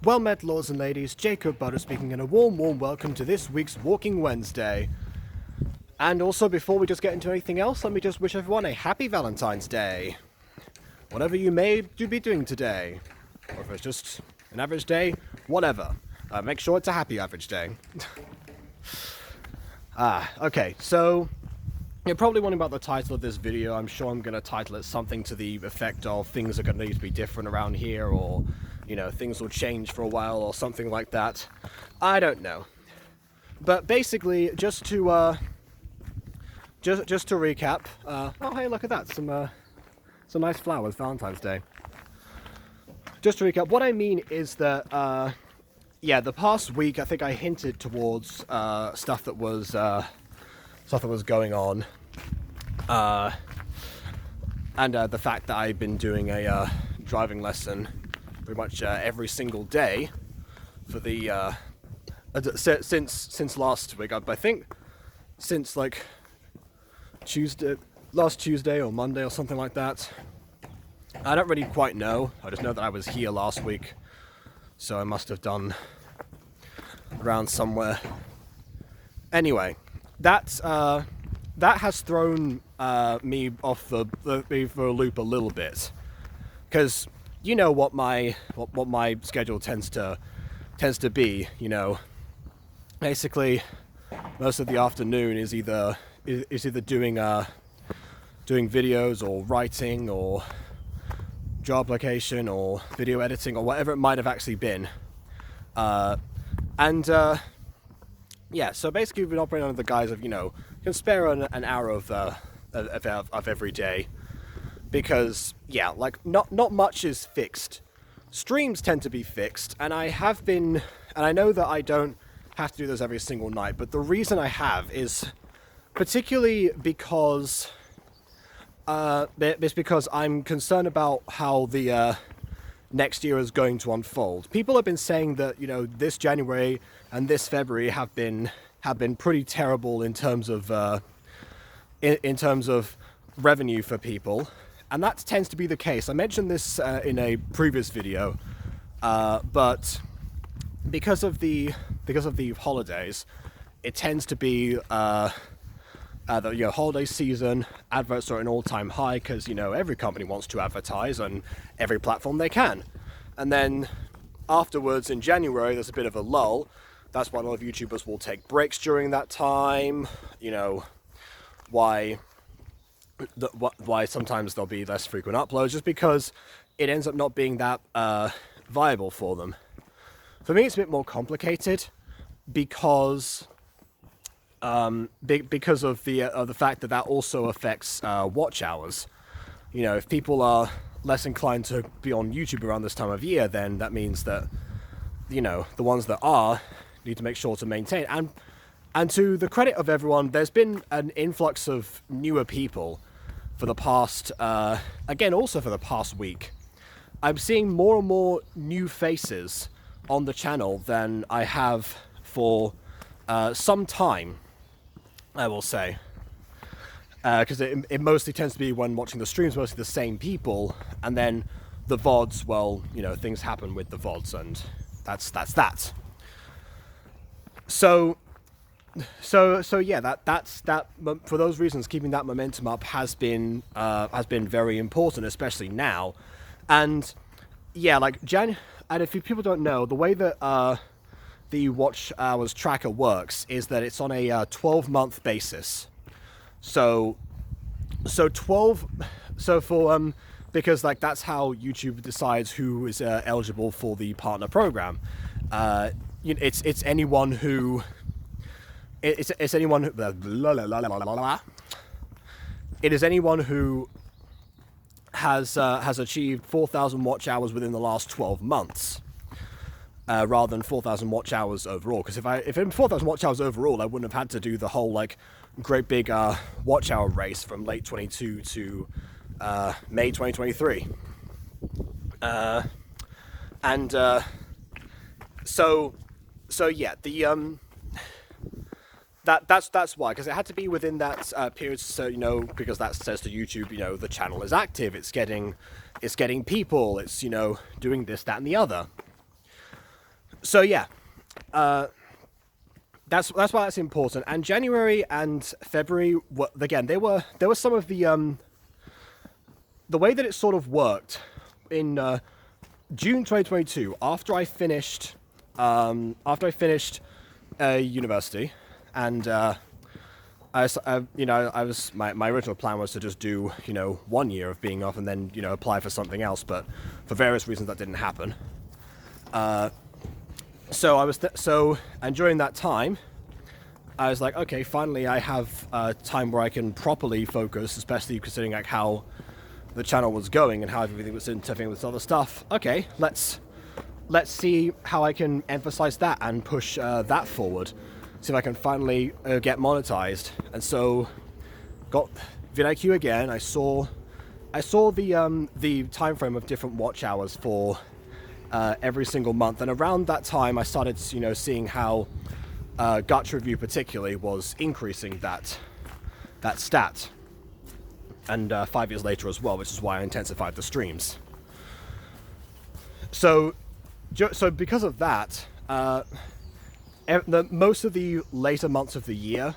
Well met, lords and ladies, Jacob Butter speaking, and a warm welcome to this week's Walking Wednesday. And also, before we just get into anything else, let me just wish everyone a happy Valentine's Day. Whatever you may be doing today, or if it's just an average day, whatever. Make sure it's a happy average day. Okay, so you're probably wondering about the title of this video. I'm sure I'm going to title it something to the effect of things are going to need to be different around here, or, you know, things will change for a while, or something like that. I don't know. But basically, just to recap, oh hey, look at that, some nice flowers, Valentine's Day. Just to recap, what I mean is that, yeah, the past week I think I hinted towards stuff that was going on, and the fact that I've been doing a driving lesson pretty much every single day for the since last week. I think since like last Tuesday or Monday or something like that. I don't really quite know. I just know that I was here last week, so I must have done around somewhere. Anyway, that has thrown me off the for a loop a little bit, because you know what my schedule tends to be. You know, basically most of the afternoon is either doing videos or writing or job application or video editing or whatever it might have actually been, yeah, so basically we've been operating under the guise of, you know, you can spare an hour of every day, because yeah, like not much is fixed. Streams tend to be fixed, and I know that I don't have to do those every single night, but the reason I have is particularly because it's because I'm concerned about how the next year is going to unfold. People have been saying that, you know, this January and this February have been pretty terrible in terms of revenue for people, and that tends to be the case. I mentioned this in a previous video, but because of the holidays, it tends to be the holiday season, adverts are at an all-time high because, you know, every company wants to advertise on every platform they can. And then afterwards in January there's a bit of a lull. That's why a lot of YouTubers will take breaks during that time. You know, why sometimes there'll be less frequent uploads, just because it ends up not being that viable for them. For me it's a bit more complicated, because of the fact that also affects watch hours. You know, if people are less inclined to be on YouTube around this time of year, then that means that, you know, the ones that are need to make sure to maintain. And to the credit of everyone, there's been an influx of newer people for the past, again, also for the past week. I'm seeing more and more new faces on the channel than I have for some time, I will say, because it mostly tends to be when watching the streams, mostly the same people, and then the VODs, well, you know, things happen with the VODs, and that's that. So yeah, that's for those reasons, keeping that momentum up has been very important, especially now. And yeah, like and if people don't know, the way that the watch hours tracker works is that it's on a 12-month basis. So because like that's how YouTube decides who is eligible for the partner program. You know, it's anyone who it is anyone who has achieved 4,000 watch hours within the last 12 months. Rather than 4,000 watch hours overall, because if in 4,000 watch hours overall, I wouldn't have had to do the whole like great big watch hour race from late 22 to May 2023, so yeah, the that's why, because it had to be within that period, so, you know, because that says to YouTube, you know, the channel is active, it's getting people, it's, you know, doing this, that, and the other. So yeah, that's why that's important. And January and February, again, there were some of the way that it sort of worked in June 2022, after I finished university, and my original plan was to just do 1 year of being off and then apply for something else, but for various reasons that didn't happen. And during that time, I was like, okay, finally I have time where I can properly focus, especially considering like how the channel was going and how everything was interfering with other stuff. Okay, let's see how I can emphasize that and push that forward. See if I can finally get monetized. And so, got vidIQ again. I saw the time frame of different watch hours for every single month, and around that time, I started seeing how Gacha Review particularly was increasing that stat. And 5 years later as well, which is why I intensified the streams. So because of that, most of the later months of the year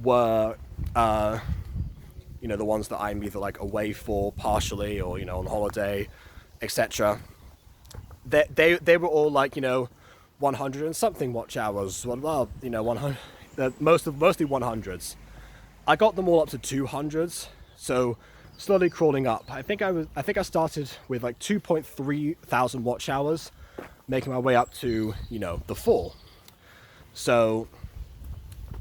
were, the ones that I'm either like away for partially or on holiday, etc. They were all like 100 and something watch hours. Well, 100, mostly 100s. I got them all up to 200s. So slowly crawling up. I think I started with like 2.3 thousand watch hours, making my way up to the 4. So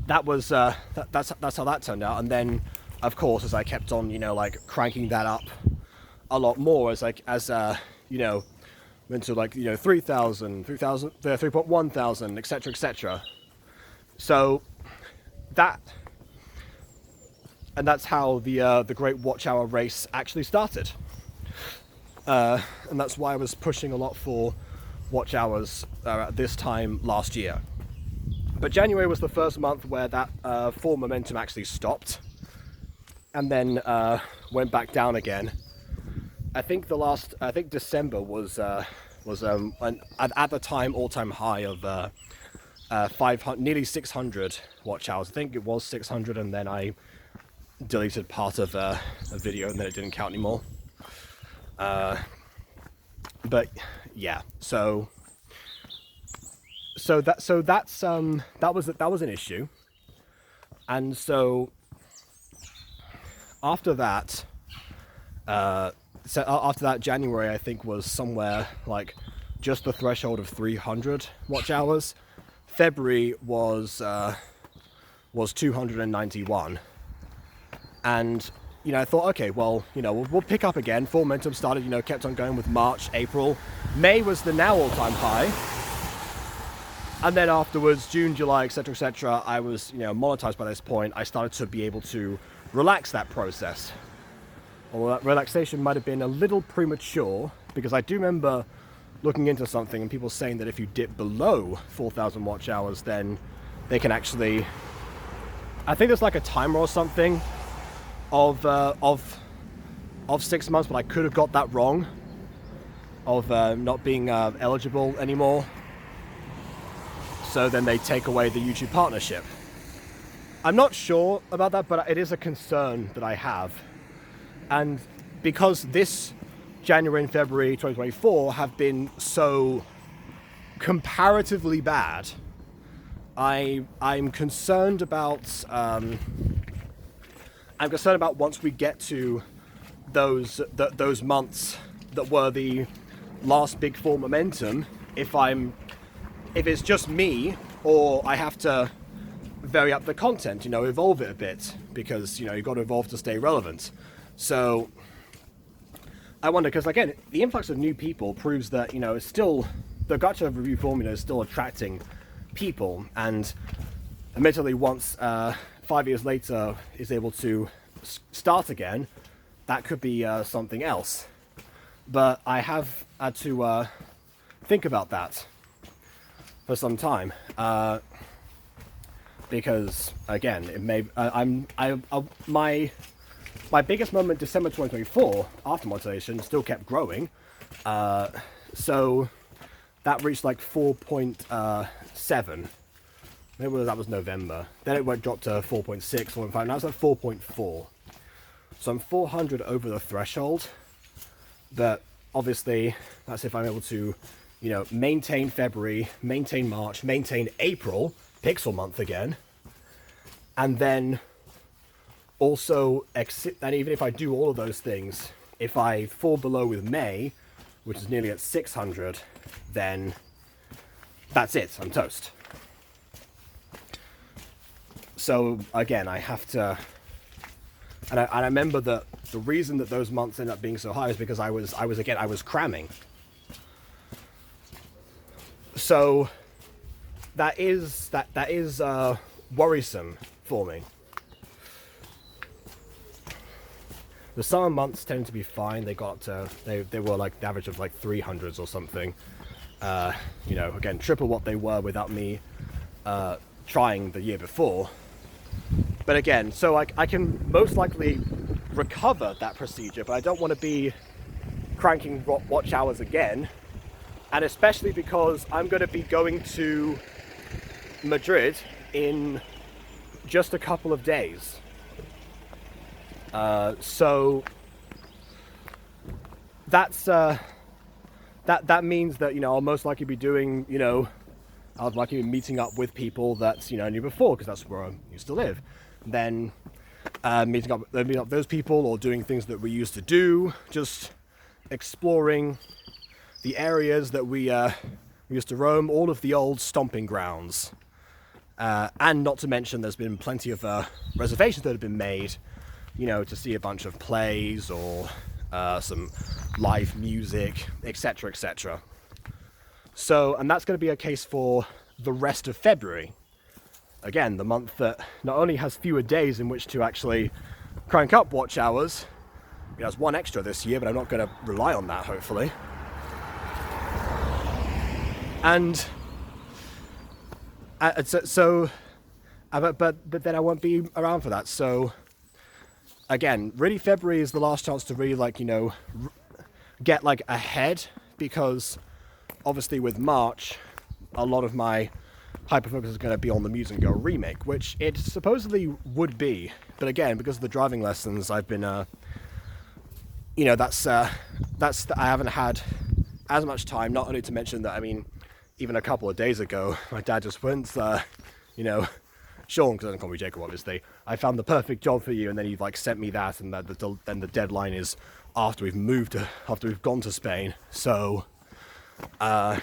that was that's how that turned out. And then of course as I kept on like cranking that up a lot more as went to like 3,000, 3.1 thousand, etc. So that's how the Great Watch Hour race actually started. And that's why I was pushing a lot for watch hours at this time last year. But January was the first month where that full momentum actually stopped, and then went back down again. I think December was at the time all-time high of 500, nearly 600 watch hours. I think it was 600, and then I deleted part of a video and then it didn't count anymore. But yeah, so that was an issue. And so after that, January I think was somewhere like just the threshold of 300 watch hours. February was 291. And I thought, okay, well, we'll pick up again. Full momentum started, kept on going with March, April. May was the now all-time high. And then afterwards, June, July, etc., I was, monetized by this point. I started to be able to relax that process. Although that relaxation might have been a little premature, because I do remember looking into something and people saying that if you dip below 4,000 watch hours, then they can actually, I think there's like a timer or something of 6 months, but I could have got that wrong, of not being eligible anymore. So then they take away the YouTube partnership. I'm not sure about that, but it is a concern that I have. And because this January and February 2024 have been so comparatively bad, I'm concerned about once we get to those months that were the last big full momentum, if it's just me or I have to vary up the content, evolve it a bit, because you've got to evolve to stay relevant. So I wonder, because again, the influx of new people proves that it's still, the Gacha Review formula is still attracting people, and admittedly once 5 years later is able to start again, that could be something else. But I have had to think about that for some time, because again, it may my biggest moment, December 2024, after monetization, still kept growing. So that reached like 4.7. Maybe that was November. Then it went dropped to 4.6, 4.5. Now it's at 4.4. So I'm 400 over the threshold. But obviously, that's if I'm able to, you know, maintain February, maintain March, maintain April, pixel month again, and then also exit. And even if I do all of those things, if I fall below with May, which is nearly at 600, then that's it. I'm toast. So again, I have to, and I remember that the reason that those months ended up being so high is because I was cramming. So that is worrisome for me. The summer months tend to be fine. They got to, they were like the average of like 300s or something. You know, again, triple what they were without me trying the year before. But again, so I can most likely recover that procedure, but I don't want to be cranking watch hours again. And especially because I'm going to be going to Madrid in just a couple of days. So that's that means that, you know, I'll most likely be doing, you know, I'll likely be meeting up with people that, you know, I knew before, because that's where I used to live. Then meeting up with those people, or doing things that we used to do, just exploring the areas that we used to roam, all of the old stomping grounds. And not to mention, there's been plenty of reservations that have been made, you know, to see a bunch of plays or some live music, etc., etc. So, and that's going to be a case for the rest of February. Again, the month that not only has fewer days in which to actually crank up watch hours, it has one extra this year, but I'm not going to rely on that, hopefully. And but then I won't be around for that. So again, really February is the last chance to really, like, you know, get like ahead, because obviously with March, a lot of my hyper-focus is going to be on the Muse & Go remake, which it supposedly would be. But again, because of the driving lessons, I've been, you know, I haven't had as much time, not only to mention that, I mean, even a couple of days ago, my dad just went, you know, Sean, because I don't call me Jacob, obviously, I found the perfect job for you, and then he like sent me that, and then the deadline is after we've gone to Spain. So I'm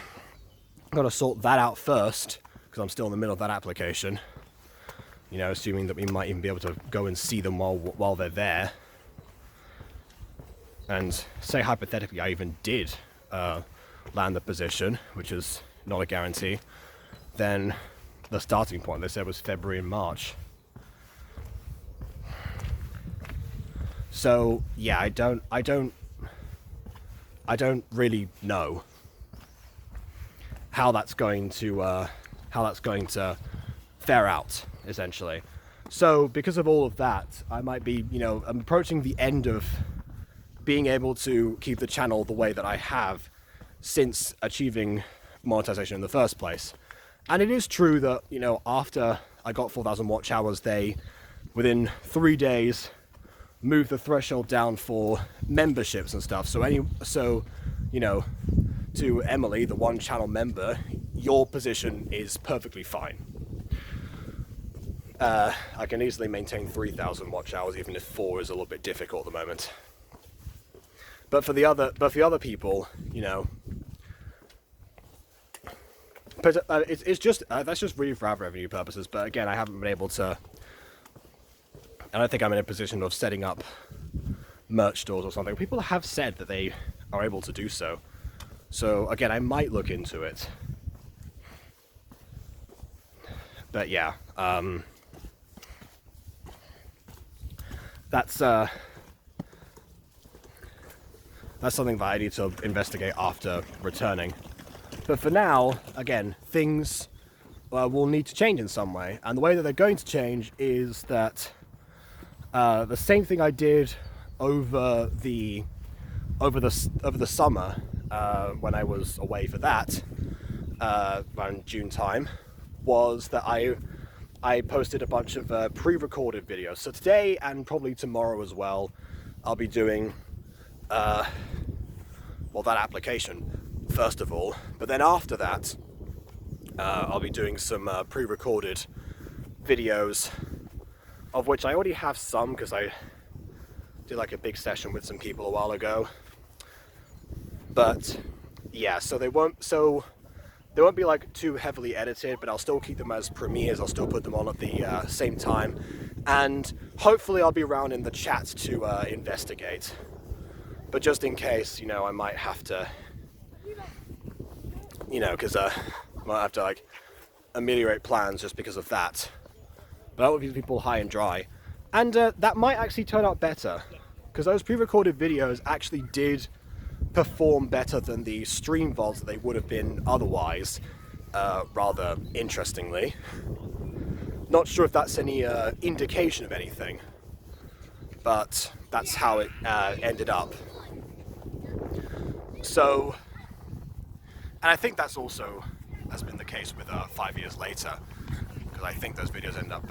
gonna sort that out first, because I'm still in the middle of that application. You know, assuming that we might even be able to go and see them while they're there. And say hypothetically, I even did land the position, which is not a guarantee, then the starting point they said was February and March. So yeah, I don't really know how that's going to fare out, essentially. So because of all of that, I might be, you know, I'm approaching the end of being able to keep the channel the way that I have since achieving monetization in the first place. And it is true that, you know, after I got 4,000 watch hours, they, within 3 days, moved the threshold down for memberships and stuff. So you know, to Emily, the one channel member, your position is perfectly fine. I can easily maintain 3,000 watch hours, even if 4 is a little bit difficult at the moment. But for the other people, you know, but it's just that's just really for ad revenue purposes. But again, I haven't been able to. I don't think I'm in a position of setting up merch stores or something. People have said that they are able to do so. So again, I might look into it. But yeah, that's something that I need to investigate after returning. But for now, again, things will need to change in some way. And the way that they're going to change is that the same thing I did over the summer when I was away for that, around June time was that I posted a bunch of pre-recorded videos. So today and probably tomorrow as well, I'll be doing that application first of all. But then after that, I'll be doing some pre-recorded videos, of which I already have some because I did like a big session with some people a while ago. But yeah, so they won't be like too heavily edited, but I'll still keep them as premieres. I'll still put them on at the same time, and hopefully I'll be around in the chat to investigate. But just in case, you know, I might have to, you know, because I might have to like ameliorate plans just because of that. But I will keep people high and dry, and that might actually turn out better, because those pre-recorded videos actually did perform better than the stream VODs that they would have been otherwise, rather interestingly. Not sure if that's any indication of anything, but that's how it ended up. So, and I think that's also has been the case with 5 years later, because I think those videos end up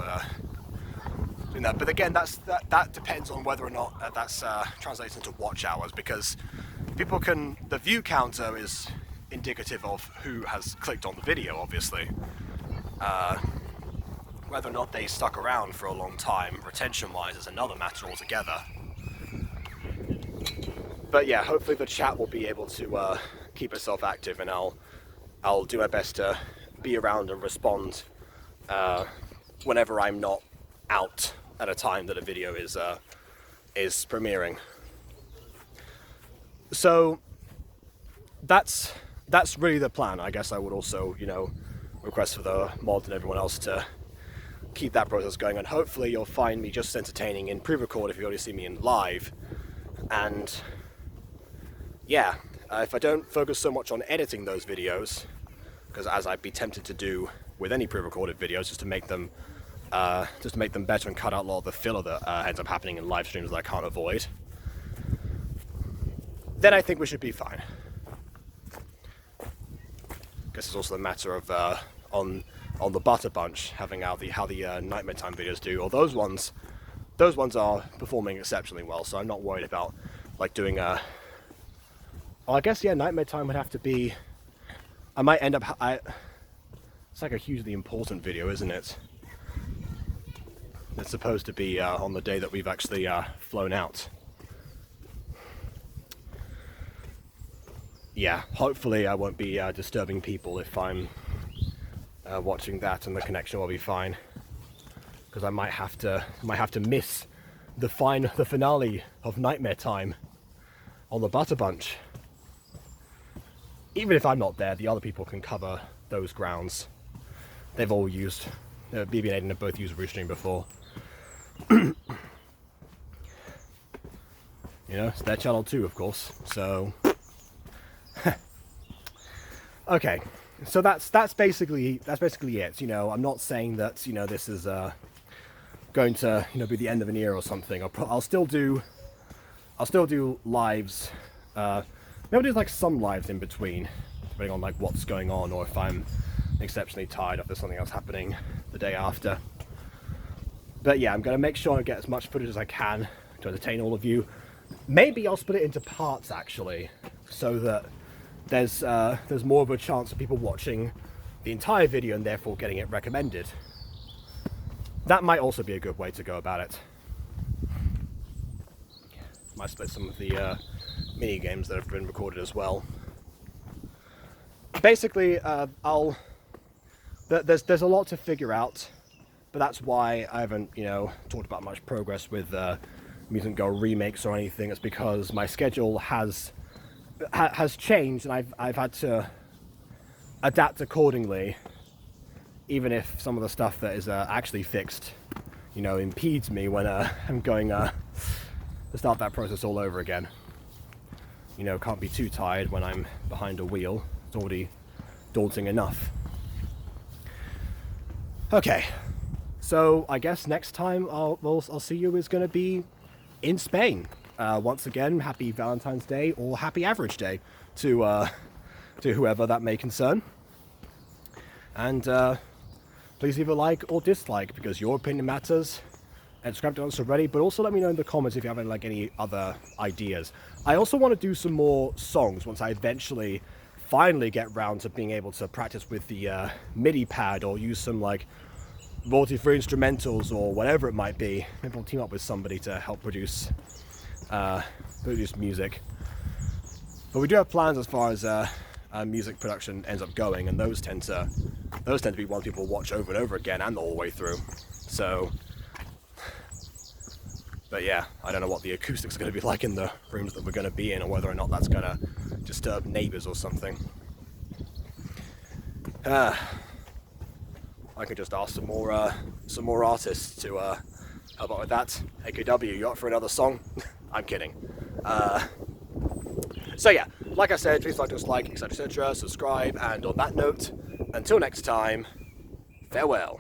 doing that. But again, that depends on whether or not that's translates into watch hours, because the view counter is indicative of who has clicked on the video, obviously. Whether or not they stuck around for a long time, retention-wise, is another matter altogether. But yeah, hopefully the chat will be able to keep itself active, and I'll do my best to be around and respond whenever I'm not out at a time that a video is premiering. So that's really the plan. I guess I would also, you know, request for the mod and everyone else to keep that process going, and hopefully you'll find me just entertaining in pre-record if you already see me in live. And yeah, if I don't focus so much on editing those videos, because as I'd be tempted to do with any pre-recorded videos, just to make them better and cut out a lot of the filler that ends up happening in live streams that I can't avoid, then I think we should be fine. I guess it's also a matter of on the Butter Bunch having how the Nightmare Time videos do. Or those ones are performing exceptionally well, so I'm not worried about like doing a. Well, I guess yeah, Nightmare Time would have to be. I might end up. It's like a hugely important video, isn't it? It's supposed to be on the day that we've actually flown out. Yeah, hopefully I won't be disturbing people if I'm watching that, and the connection will be fine. Because I might have to miss the finale of Nightmare Time on the Butter Bunch. Even if I'm not there, the other people can cover those grounds. They've all used, BB and Aiden have both used Restream before. You know, it's their channel too, of course. So, okay. So that's basically it. You know, I'm not saying that, you know, this is going to, you know, be the end of an era or something. I'll still do lives. Maybe do like some lives in between, depending on like what's going on, or if I'm exceptionally tired, if there's something else happening the day after. But yeah, I'm going to make sure I get as much footage as I can to entertain all of you. Maybe I'll split it into parts actually, so that there's more of a chance of people watching the entire video and therefore getting it recommended. That might also be a good way to go about it. Might split some of the mini games that have been recorded as well. Basically, there's a lot to figure out, but that's why I haven't, you know, talked about much progress with Mutant Girl remakes or anything. It's because my schedule has changed, and I've had to adapt accordingly, even if some of the stuff that is actually fixed, you know, impedes me when I'm going to start that process all over again. You know, can't be too tired when I'm behind a wheel. It's already daunting enough. Okay, so I guess next time I'll see you is going to be in Spain. Once again, happy Valentine's Day, or happy average day to whoever that may concern. And please leave a like or dislike, because your opinion matters. And subscribe to us already, but also let me know in the comments if you have any other ideas. I also want to do some more songs once I eventually finally get round to being able to practice with the MIDI pad, or use some like royalty-free instrumentals or whatever it might be. Maybe I'll team up with somebody to help produce music. But we do have plans as far as music production ends up going, and those tend to be ones people watch over and over again and the whole way through. So, but yeah, I don't know what the acoustics are going to be like in the rooms that we're going to be in, or whether or not that's going to disturb neighbors or something. I could just ask some more artists to help out with that. AKW, you up for another song? I'm kidding. So yeah, like I said, please like, dislike, etc., etc., subscribe, and on that note, until next time, farewell.